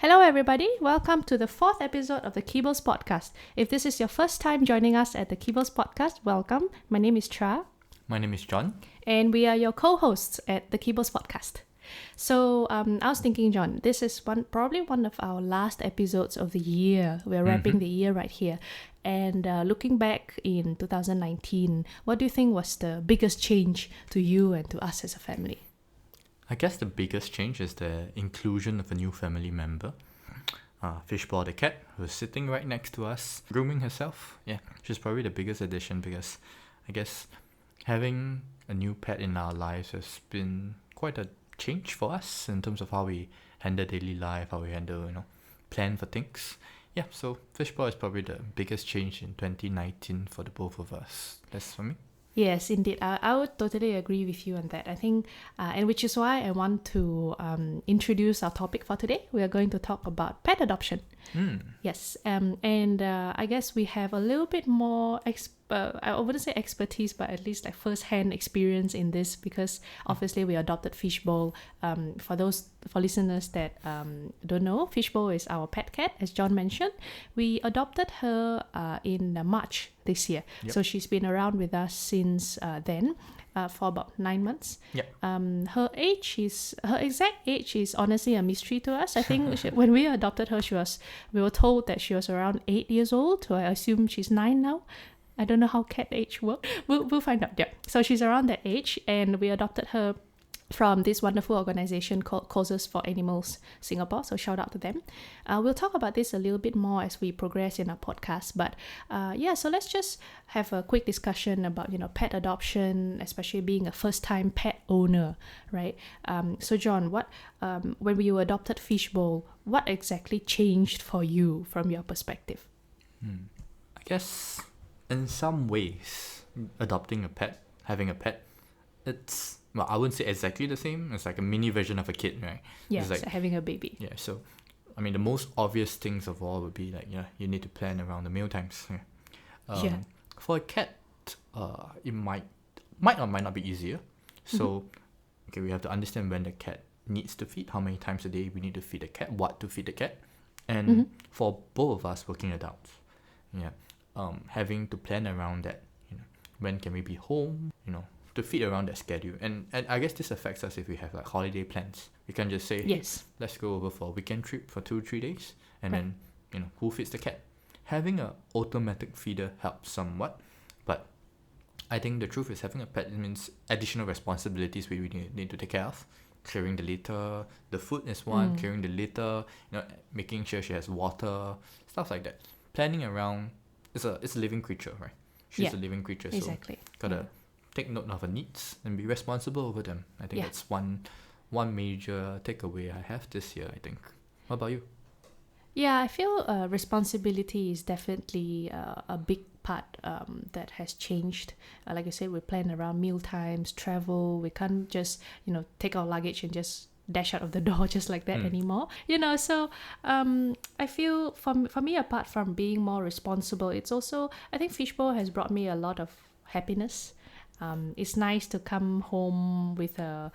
Hello, everybody. Welcome to the fourth episode of the Kibbles podcast. If this is your first time joining us at the Kibbles podcast, welcome. My name is Tra, My name is John. and we are your co-hosts at the Kibbles podcast. So, I was thinking, John, this is probably one of our last episodes of the year. We're wrapping the year right here. And looking back in 2019, what do you think was the biggest change to you and to us as a family? I guess the biggest change is the inclusion of a new family member. Fishball the cat, who's sitting right next to us, grooming herself. Yeah, she's probably the biggest addition because I guess having a new pet in our lives has been quite a change for us in terms of how we handle daily life, how we handle, plan for things. Yeah, so Fishball is probably the biggest change in 2019 for the both of us. That's for me. Yes, indeed. I would totally agree with you on that. I think, and which is why I want to introduce our topic for today. We are going to talk about pet adoption. Yes, and I guess we have a little bit more, I wouldn't say expertise, but at least like first-hand experience in this because obviously we adopted Fishbowl. For listeners that don't know, Fishbowl is our pet cat, as John mentioned. We adopted her in March this year. Yep. So she's been around with us since then. For about 9 months. Yep. Her exact age is honestly a mystery to us. I think when we adopted her, we were told that she was around 8 years old. So I assume she's 9 now. I don't know how cat age works. We'll find out. Yeah. So she's around that age, and we adopted her from this wonderful organization called Causes for Animals Singapore. So shout out to them. We'll talk about this a little bit more as we progress in our podcast. But so let's just have a quick discussion about, pet adoption, especially being a first-time pet owner, right? So John, when you adopted Fishbowl, what exactly changed for you from your perspective? I guess in some ways, adopting a pet, having a pet, I wouldn't say exactly the same. It's like a mini version of a kid, right? Yeah, it's like so having a baby. Yeah, so the most obvious things of all would be like, you need to plan around the meal times. For a cat, it might or might not be easier. So, we have to understand when the cat needs to feed, how many times a day we need to feed the cat, what to feed the cat. And for both of us working adults, having to plan around that, when can we be home, to fit around that schedule. And I guess this affects us if we have like holiday plans. We can just say, yes, let's go over for a weekend trip for 2-3 days, and then who feeds the cat. Having an automatic feeder helps somewhat, but I think the truth is having a pet means additional responsibilities we need to take care of. Clearing the litter, the food is one, clearing the litter, making sure she has water, stuff like that. Planning around, it's a living creature, right? She's a living creature, so exactly. Gotta take note of her needs and be responsible over them. I think that's one major takeaway I have this year, I think. What about you? Yeah, I feel responsibility is definitely a big part that has changed. Like I said, we plan around meal times, travel. We can't just, take our luggage and just dash out of the door just like that anymore. So I feel for me, apart from being more responsible, it's also, I think Fishbowl has brought me a lot of happiness. It's nice to come home with a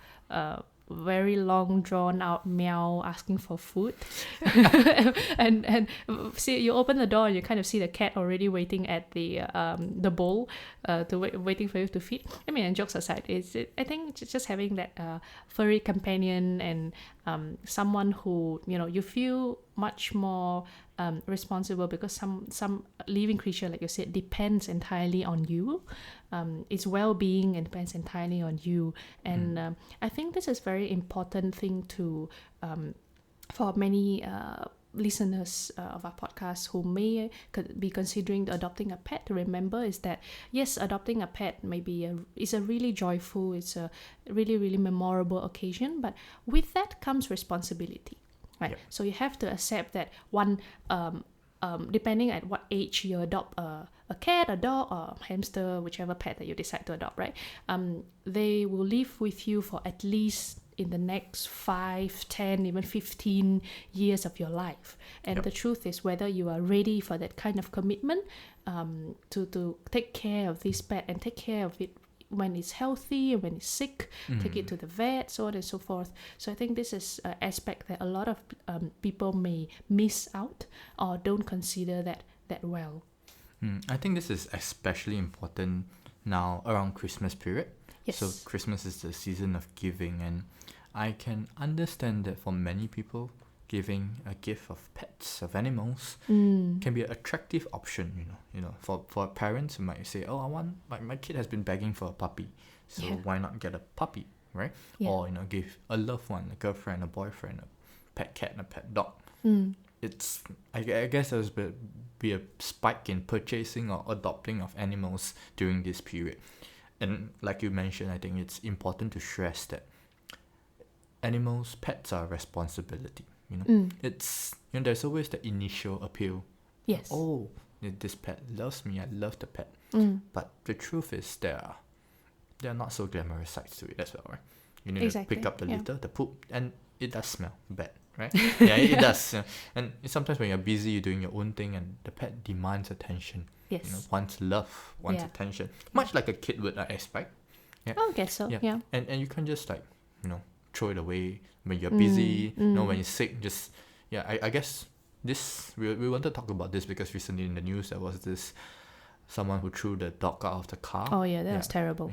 very long drawn out meow asking for food and see, you open the door and you kind of see the cat already waiting at the bowl waiting for you to feed. And jokes aside, I think just having that furry companion and someone who you feel much more responsible, because some living creature, like you said, depends entirely on you. Its well-being depends entirely on you, and I think this is very important thing to for many listeners of our podcast who may be considering adopting a pet to remember is that yes, adopting a pet is a really joyful, it's a really, really memorable occasion, but with that comes responsibility, right? Yep. So you have to accept that one depending at what age you adopt a cat, a dog, or a hamster, whichever pet that you decide to adopt, right? They will live with you for at least in the next 5, 10, even 15 years of your life. And the truth is, whether you are ready for that kind of commitment to take care of this pet and take care of it when it's healthy, when it's sick, take it to the vet, so on and so forth. So I think this is an aspect that a lot of people may miss out or don't consider that well. I think this is especially important now around Christmas period. Yes. So Christmas is the season of giving, and I can understand that for many people, giving a gift of pets, of animals, can be an attractive option. For parents who might say, "Oh, I want my kid has been begging for a puppy, so why not get a puppy, right?" Yeah. Or give a loved one, a girlfriend, a boyfriend, a pet cat, and a pet dog. It's I guess there's be a spike in purchasing or adopting of animals during this period, and like you mentioned, I think it's important to stress that pets are a responsibility. It's there's always the initial appeal. Yes. Oh, this pet loves me. I love the pet. But the truth is there are not so glamorous sides to it as well, right? You need to pick up the litter, the poop, and it does smell bad, right? Yeah, it does. And sometimes when you're busy, you're doing your own thing, and the pet demands attention. Yes. Wants love, wants attention, much like a kid would, I expect. Yeah. I guess so. Yeah. And you can't just throw it away when you're busy. When you're sick, just I guess this we want to talk about this because recently in the news there was this someone who threw the dog out of the car. Oh yeah, that was terrible.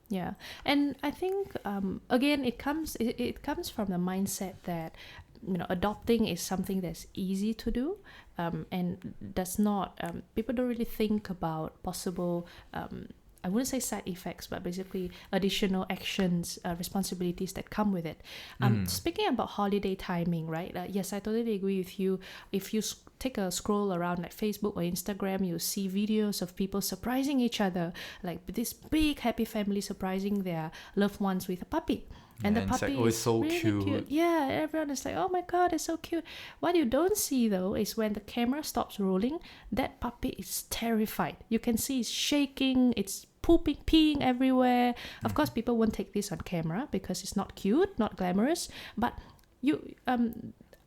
Yeah, and I think again it comes from the mindset that adopting is something that's easy to do, and does not people don't really think about possible I wouldn't say side effects, but basically additional actions, responsibilities that come with it. Speaking about holiday timing, right? Yes, I totally agree with you. If you take a scroll around like Facebook or Instagram, you see videos of people surprising each other, like this big happy family surprising their loved ones with a puppy. And the puppy is so really cute. Yeah, everyone is like, oh my god, it's so cute. What you don't see though is when the camera stops rolling, that puppy is terrified. You can see it's shaking, it's pooping, peeing everywhere. Of course, people won't take this on camera because it's not cute, not glamorous. But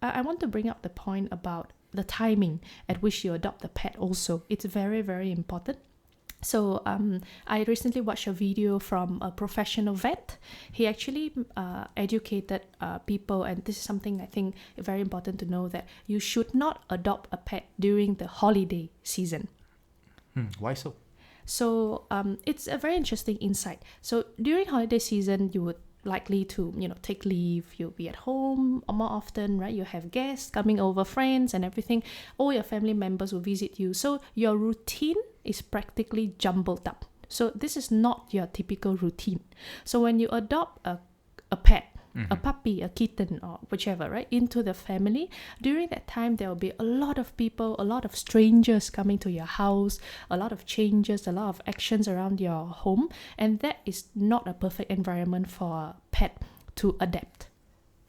I want to bring up the point about the timing at which you adopt the pet also. It's very, very important. So I recently watched a video from a professional vet. He actually educated people, and this is something I think very important to know, that you should not adopt a pet during the holiday season. Why so? So it's a very interesting insight. So during holiday season, you would likely to take leave. You'll be at home more often, right? You have guests coming over, friends and everything. All your family members will visit you, so your routine is practically jumbled up. So this is not your typical routine. So when you adopt a pet, a puppy, a kitten, or whichever, right, into the family, during that time there will be a lot of people, a lot of strangers coming to your house, a lot of changes, a lot of actions around your home, and that is not a perfect environment for a pet to adapt.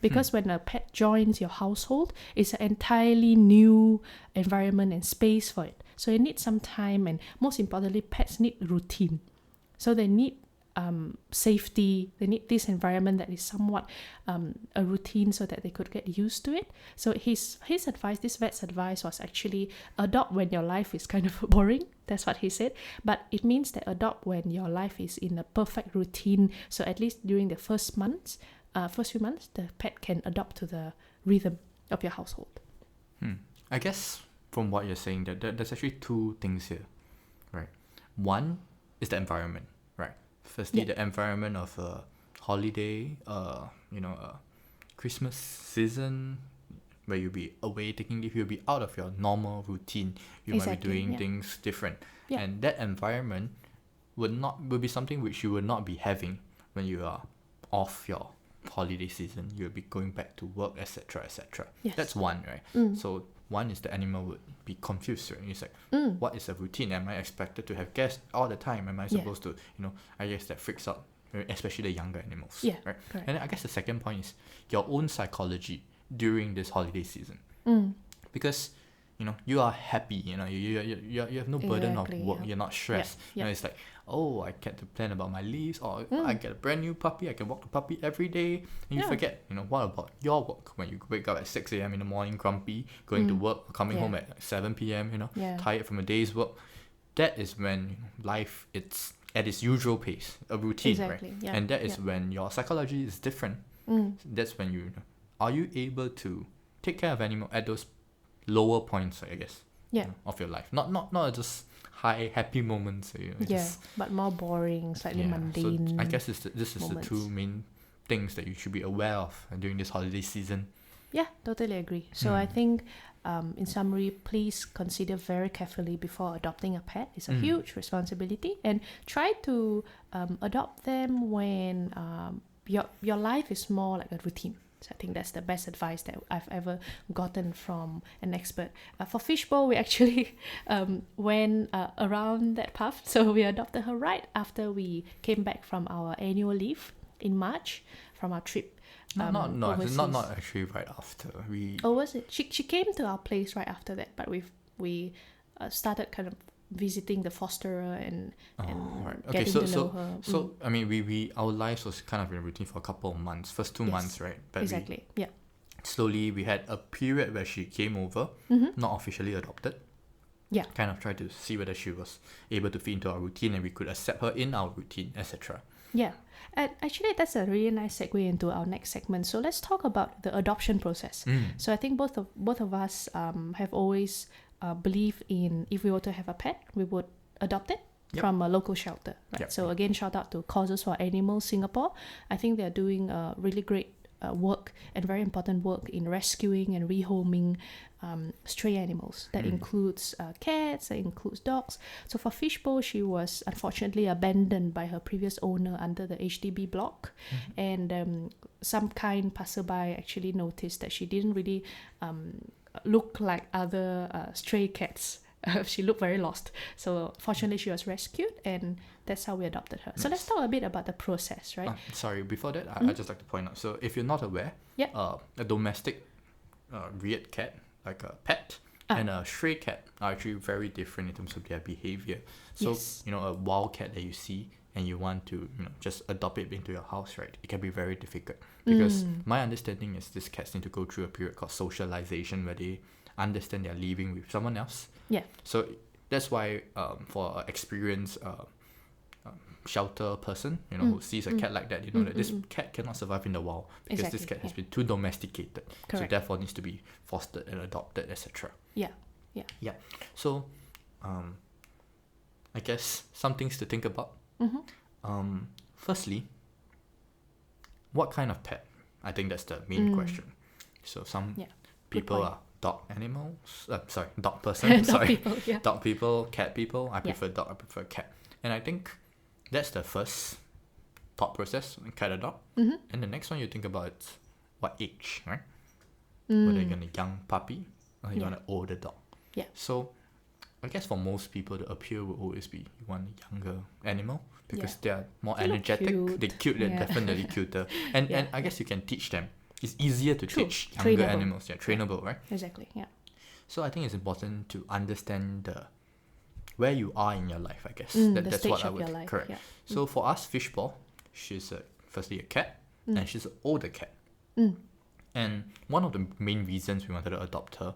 Because when a pet joins your household, it's an entirely new environment and space for it. So it needs some time, and most importantly, pets need routine. So they need safety. They need this environment that is somewhat a routine, so that they could get used to it. So his advice, this vet's advice, was actually adopt when your life is kind of boring. That's what he said. But it means that adopt when your life is in a perfect routine. So at least during the first few months, the pet can adopt to the rhythm of your household. I guess from what you're saying, there's actually two things here, right? One is the environment, right? Firstly, the environment of a holiday, Christmas season, where you'll be away taking leave, you'll be out of your normal routine. You might be doing things different, and that environment will be something which you will not be having when you are off your holiday season. You'll be going back to work, etc., etc. Yes. That's one, right? So one is the animal would be confused, right? It's like, what is a routine? Am I expected to have guests all the time? Am I supposed to, I guess that freaks out, especially the younger animals, right? Correct. And I guess the second point is your own psychology during this holiday season, because you are happy, you have no burden of work, you're not stressed. It's like, oh, I get to plan about my leaves, or I get a brand new puppy, I can walk the puppy every day, and you forget, what about your work when you wake up at 6 a.m. in the morning, grumpy, going to work, coming home at 7 p.m., tired from a day's work. That is when life, it's at its usual pace, a routine, Exactly, right? yeah, And that is yeah. when your psychology is different. That's when are you able to take care of animal at those lower points, I guess, Yeah. of your life. Not just high happy moments, Yeah, just, but more boring, slightly yeah. So mundane. I guess this is the moments. two main things that you should be aware of during this holiday season. Yeah, totally agree. So I think, in summary, please consider very carefully before adopting a pet. It's a huge responsibility, and try to adopt them when your life is more like a routine. So I think that's the best advice that I've ever gotten from an expert. For Fishbowl, we actually went around that path. So we adopted her right after we came back from our annual leave in March from our trip. Overseas. Not actually right after we. Oh, was it? She came to our place right after that, but we started kind of visiting the fosterer and Right. Okay, getting to know her. So I mean, we our lives was kind of in routine for a couple of months, first 2 months, right? But Exactly. Yeah. slowly we had a period where she came over, not officially adopted. Yeah. Kind of tried to see whether she was able to fit into our routine and we could accept her in our routine, etc. Yeah. And actually, that's a really nice segue into our next segment. So let's talk about the adoption process. So I think both of us have always believed in, if we were to have a pet, we would adopt it from a local shelter. Right. Yep. So again, shout out to Causes for Animals Singapore. I think they're doing really great work and very important work in rescuing and rehoming stray animals. That includes cats, that includes dogs. So for Fishbowl, she was unfortunately abandoned by her previous owner under the HDB block, and some kind passerby actually noticed that she didn't really look like other stray cats. She looked very lost. So fortunately, she was rescued, and that's how we adopted her. So let's talk a bit about the process, right? Sorry, before that, I'd just like to point out. So if you're not aware, a domestic reared cat, like a pet, and a stray cat are actually very different in terms of their behavior. So Yes. a wild cat that you see and you want to just adopt it into your house, right? It can be very difficult because my understanding is these cats need to go through a period called socialization where they understand they're living with someone else. Yeah. So that's why for an experienced shelter person, who sees a cat like that, that this cat cannot survive in the wild because this Exactly, cat has been too domesticated. So Correct. therefore needs to be fostered and adopted, etc. Yeah. Yeah. So I guess some things to think about. Firstly, what kind of pet? I think that's the main question. So some people point. are dog animals. Dog person. Dog people, yeah. Dog people, cat people. I Yeah. prefer dog. I prefer cat. And I think that's the first thought process. Cat or dog. And the next one you think about is what age, right? Whether you're gonna young puppy or you want an older dog. Yeah. So I guess for most people the appeal will always be you want a younger animal because they're more They look energetic. cute. They're cute. They're Yeah. definitely cuter. And I guess you can teach them. It's easier to True. teach younger Trainable. animals. Yeah, trainable, right? Exactly. Yeah. So I think it's important to understand where you are in your life, I guess. The That's stage what I of your would life, correct. yeah. So for us, Fishbowl, she's firstly a cat, and she's an older cat. And one of the main reasons we wanted to adopt her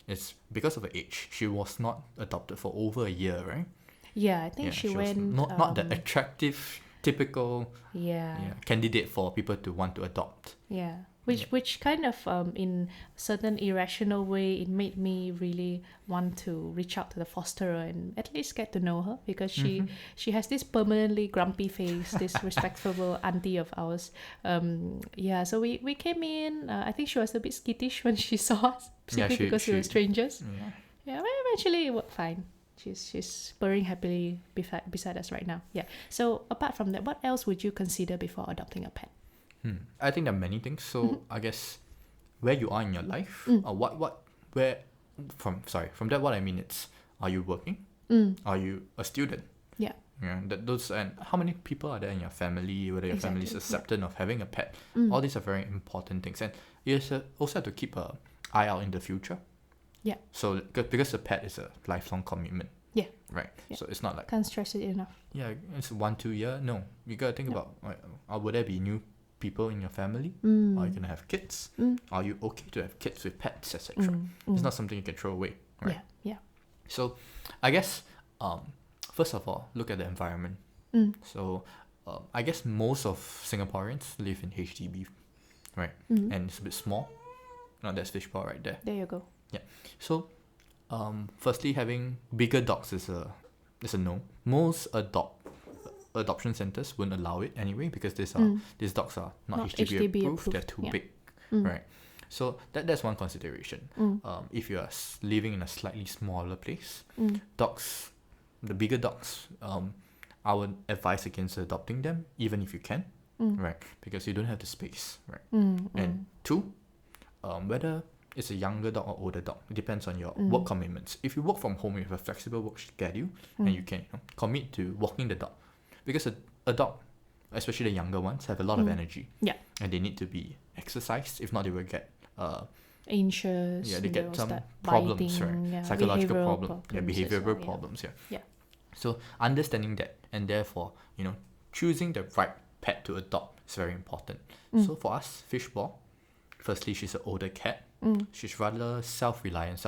is because of her age. She was not adopted for over a year, right? Yeah, I think Yeah, she was went. not the attractive, typical Yeah. candidate for people to want to adopt. Yeah. Which kind of in certain irrational way, it made me really want to reach out to the fosterer and at least get to know her, because she has this permanently grumpy face, this respectable auntie of ours. So we came in. I think she was a bit skittish when she saw us, simply because we were strangers. Yeah, but eventually it worked fine. She's purring happily beside us right now. Yeah. So apart from that, what else would you consider before adopting a pet? I think there are many things. So I guess where you are in your life, or from that what I mean it's, are you working? Are you a student? Yeah. Yeah, those, and how many people are there in your family? Whether your family is Exactly, accepting of having a pet. All these are very important things, and you also have to keep an eye out in the future. Yeah. So because the pet is a lifelong commitment. Yeah. Right. Yeah. So it's not like Can't stress it enough. it's 1-2 year. No, you gotta think about would there be new people in your family? Mm. Are you gonna have kids? Are you okay to have kids with pets, etc.? It's not something you can throw away, right? Yeah. So I guess first of all, look at the environment. So I guess most of Singaporeans live in HDB, right? And it's a bit small. Now that's fishbowl right there. There you go. Yeah. So firstly, having bigger dogs is a no. Most adoption centers wouldn't allow it anyway because these dogs are not HDB approved. They're too big, right? So that's one consideration. If you are living in a slightly smaller place, dogs, the bigger dogs, I would advise against adopting them, even if you can, right? Because you don't have the space, right? And two, whether it's a younger dog or older dog, it depends on your work commitments. If you work from home, you have a flexible work schedule, and you can commit to walking the dog, because a dog, especially the younger ones, have a lot of energy. Yeah. And they need to be exercised. If not, they will get anxious. Yeah, they get some start problems, biting, right? Psychological behavioral problems. Yeah, as behavioral well, problems. Yeah. Yeah. So understanding that, and therefore, choosing the right pet to adopt is very important. So for us, Fishball, firstly, she's an older cat. She's rather self-reliant,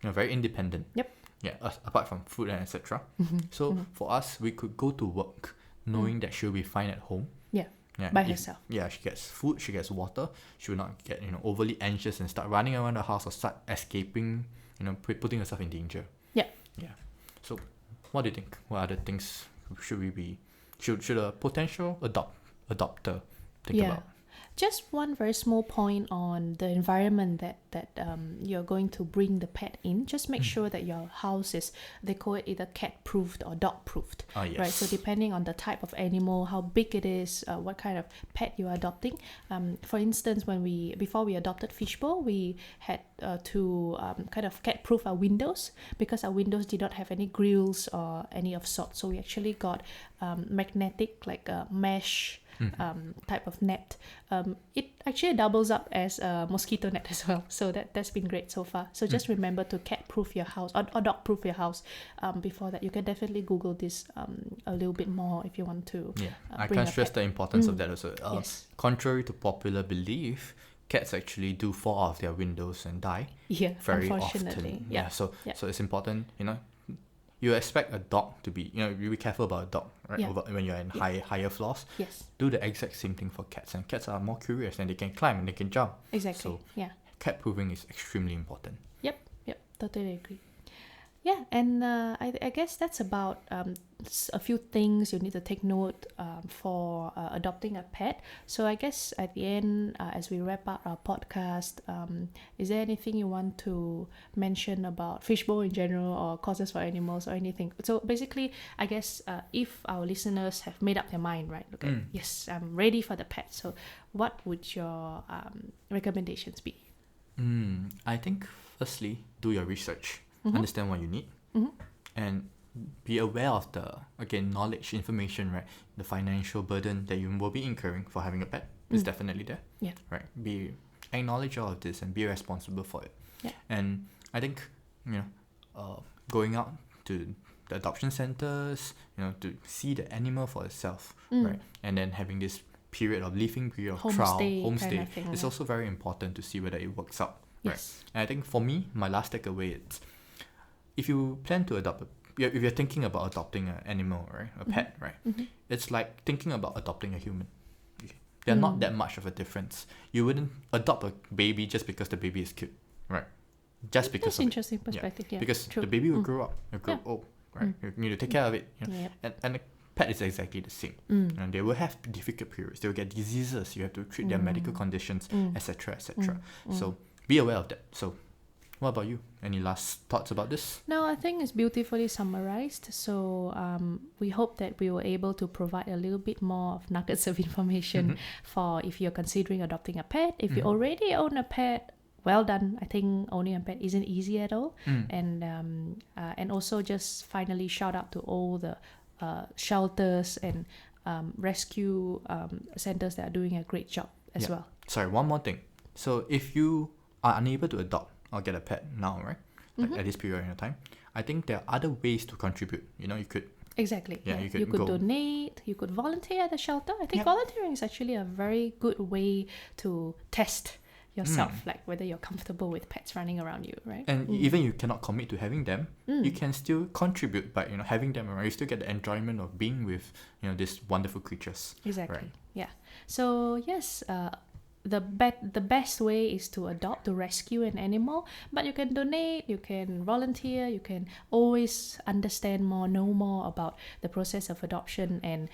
very independent. Yep. Yeah, apart from food and etc. So for us, we could go to work knowing that she'll be fine at home. Yeah. By herself. Yeah, she gets food, she gets water. She will not get overly anxious and start running around the house or start escaping. Putting herself in danger. Yeah. Yeah. So, what do you think? What other things should we be? Should a potential adopter think about? Just one very small point on the environment that you're going to bring the pet in. Just make sure that your house is, they call it either cat-proofed or dog-proofed. Yes. Right? So depending on the type of animal, how big it is, what kind of pet you're adopting. For instance, before we adopted Fishbowl, we had to kind of cat-proof our windows because our windows did not have any grills or any of sort. So we actually got magnetic, like a mesh type of net. It actually doubles up as a mosquito net as well, so that's been great so far. So just remember to cat proof your house or dog proof your house. Before that, you can definitely Google this a little bit more if you want to. I can't stress the importance of that also. Yes. Contrary to popular belief, cats actually do fall off their windows and die. Yeah, very unfortunately. often. So it's important. You expect a dog to be, you be careful about a dog, right? When you're in higher floors. Yes. Do the exact same thing for cats, and cats are more curious and they can climb and they can jump. Exactly. So cat proofing is extremely important. Yep. Totally agree. Yeah, and I guess that's about a few things you need to take note for adopting a pet. So I guess at the end, as we wrap up our podcast, is there anything you want to mention about Fishbowl in general or causes for animals or anything? So basically, I guess if our listeners have made up their mind, right? Okay, yes, I'm ready for the pet. So what would your recommendations be? I think firstly, do your research. Understand what you need, and be aware of the knowledge, information, right? The financial burden that you will be incurring for having a pet is definitely there. Yeah. Right. Acknowledge all of this and be responsible for it. Yeah. And I think going out to the adoption centers, to see the animal for itself, right? And then having this period of trial, homestay, kind of thing, it's also very important to see whether it works out. Yes. Right. And I think for me, my last takeaway is, if you plan to if you're thinking about adopting an animal, right, a pet, right, it's like thinking about adopting a human. They're not that much of a difference. You wouldn't adopt a baby just because the baby is cute, right? Just because that's interesting perspective. Yeah, because true. the baby will grow up, old, right? You need to take care of it. And the pet is exactly the same. And they will have difficult periods. They will get diseases. You have to treat their medical conditions, etc., etc. So be aware of that. So what about you? Any last thoughts about this? No, I think it's beautifully summarized. So we hope that we were able to provide a little bit more of nuggets of information for if you're considering adopting a pet. If you already own a pet, well done. I think owning a pet isn't easy at all. And also just finally shout out to all the shelters and rescue centers that are doing a great job as well. Sorry, one more thing. So if you are unable to adopt or get a pet now, right? At this period in time, I think there are other ways to contribute. You could Exactly. Yeah, you could donate, you could volunteer at the shelter. I think volunteering is actually a very good way to test yourself, like whether you're comfortable with pets running around you, right? And even you cannot commit to having them, you can still contribute by having them around. You still get the enjoyment of being with these wonderful creatures. Exactly. Right? Yeah. So yes, the best way is to adopt, to rescue an animal, but you can donate, you can volunteer, you can always understand more, know more about the process of adoption, and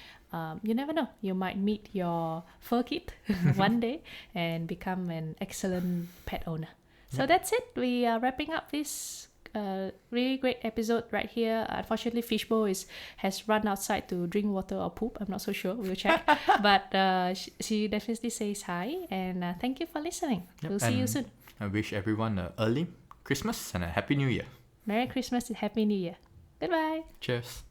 you never know, you might meet your fur kit one day and become an excellent pet owner. So that's it. We are wrapping up this really great episode right here. Unfortunately, Fishbowl has run outside to drink water or poop. I'm not so sure. We'll check. But she definitely says hi, and thank you for listening. Yep. We'll see you soon. I wish everyone an early Christmas and a Happy New Year. Merry Christmas and Happy New Year. Goodbye. Cheers.